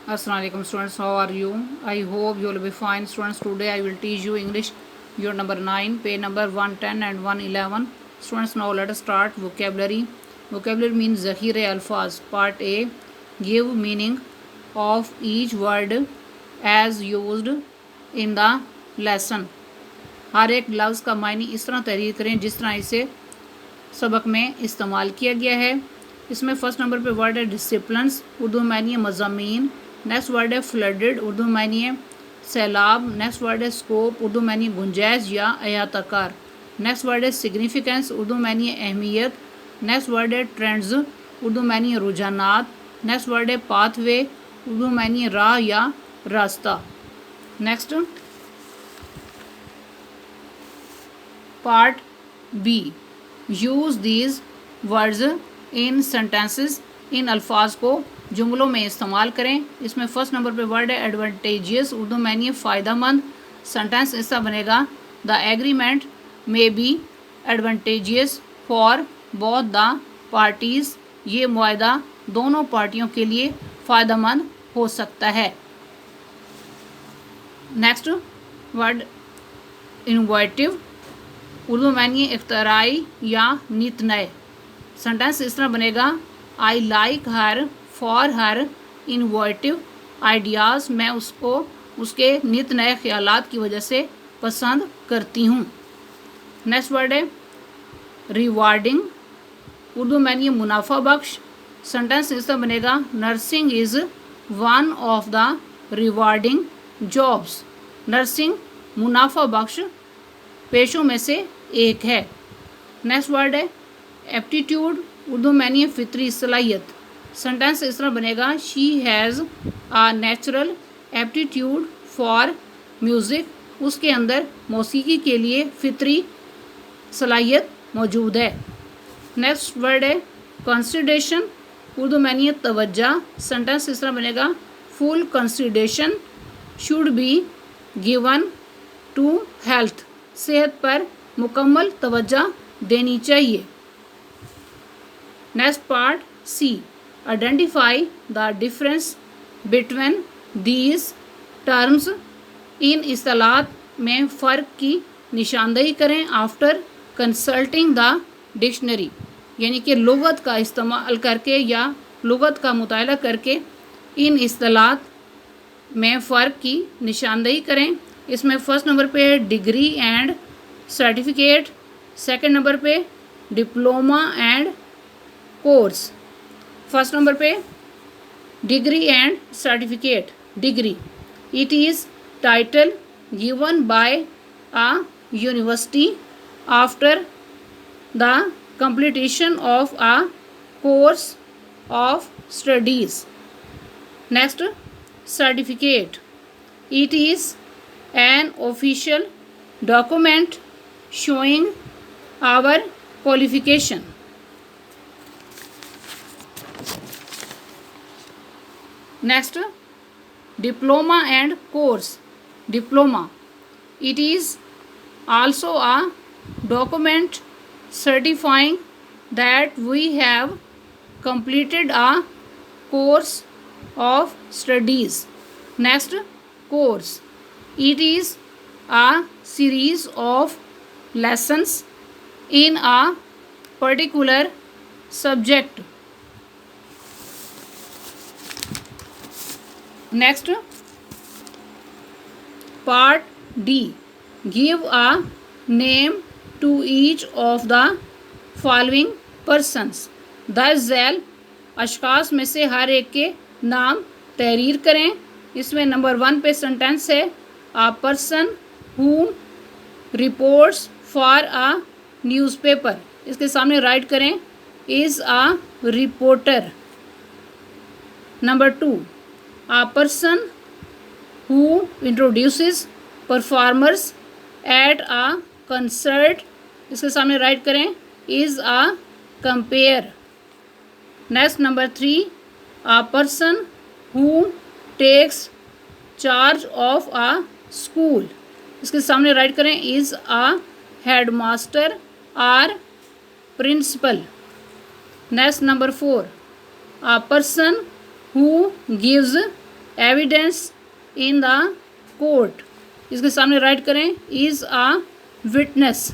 Assalamualaikum students, how are you? I hope you will be fine students. Today I will teach you English unit number 9, page number 110 and 111. Students, now let us start vocabulary. Vocabulary means Zakhire Alfaz. Part A, give meaning of each word as used in the lesson. हर एक लफ्ज़ का मायने इस तरह तहरीर करें जिस तरह इसे सबक में इस्तेमाल किया गया है। इसमें फर्स्ट नंबर पे वर्ड है डिसिप्लिन्स, उर्दू में मानिए मज़ामीन। नेक्स्ट वर्ड है फ्लडेड, उर्दू में मानिए सैलाब। नेक्स्ट वर्ड है स्कोप, उर्दू में मानिए गुंजाइश या अहाताकार। नेक्स्ट वर्ड है सिग्निफिकेंस, उर्दू में मानिए अहमियत। नेक्स्ट वर्ड है ट्रेंड्स, उर्दू में मानिए रुझानात। नेक्स्ट वर्ड है पाथवे, उर्दू में मानिए राह या रास्ता। Next part B, use these words in sentences, इन अल्फाज को जुमलों में इस्तेमाल करें। इसमें फर्स्ट नंबर पे वर्ड है एडवांटेजियस, उर्दू में नहीं फ़ायदेमंद। सेंटेंस ऐसा बनेगा the agreement may be advantageous for both the parties, ये मुआहदा दोनों पार्टियों के लिए फ़ायदेमंद हो सकता है। नेक्स्ट वर्ड इनोवेटिव, उर्दू में मानिए इख्तराई या नित नए। सेंटेंस इस तरह बनेगा I like her for her innovative ideas, मैं उसको उसके नित नए ख्यालात की वजह से पसंद करती हूँ। नेक्स्ट वर्ड है रिवार्डिंग, उर्दू में मानिए मुनाफा बख्श। सेंटेंस इस तरह बनेगा nursing is one of the rewarding jobs, nursing मुनाफा बख्श पेशों में से एक है। नेक्स्ट वर्ड है एप्टीट्यूड, उर्दू में मानिए फितरी सलाहियत। सेंटेंस इस तरह बनेगा she has a natural aptitude for music, उसके अंदर मौसीकी के लिए फितरी सलाहियत मौजूद है। नेक्स्ट वर्ड है कंसिडरेशन, उर्दू में मानिए तवज्जा। सेंटेंस इस तरह बनेगा full consideration should be given to health, सेहत पर मुकम्मल तवज्जा देनी चाहिए। Next part C, identify the difference between these terms, इन इस्तिलाहात में फ़र्क की निशानदेही करें आफ्टर कंसल्टिंग द डिक्शनरी, यानी कि लुगत का इस्तेमाल करके या लुगत का मुताला करके इन इस्तिलाहात में फ़र्क की निशानदेही करें। इसमें फर्स्ट नंबर पे है degree and certificate, second number पे diploma and course. First number पे degree and certificate, degree it is title given by a university after the completion of a course of studies. Next, certificate, it is an official document showing our qualification. Next, diploma and course. Diploma, it is also a document certifying that we have completed a course of studies. Next, course, it is a series of lessons in a particular subject. Next, part D, give a name to each of the following persons. 10 Zail अशखास में से हर एक के नाम तहरीर करें। इसमें number 1 पे sentence है a person who reports for a newspaper, इसके सामने राइट करें is a reporter. Number 2, a person who introduces performers at a concert, इसके सामने राइट करें is a compere. Next number 3, a person who takes charge of a school, इसके सामने write करें is a headmaster or principal. Next number 4, a person who gives evidence in the court, इसके सामने write करें is a witness.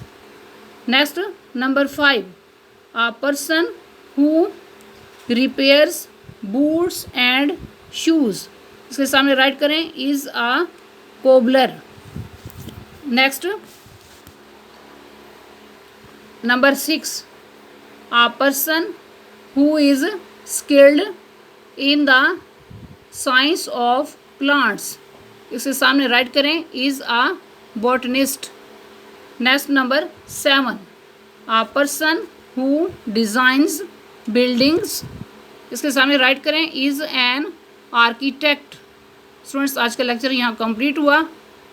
Next number 5, a person who repairs boots and shoes, इसके सामने write करें is a cobbler. Next number 6, a person who is skilled in the science of plants, इसके सामने write करें is a botanist. Next number 7, a person who designs buildings, इसके सामने write करें is an architect. Students, आज का lecture यहाँ complete हुआ।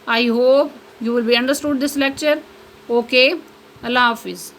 I hope you will be understood this lecture. Okay, अल्लाह हाफिज़।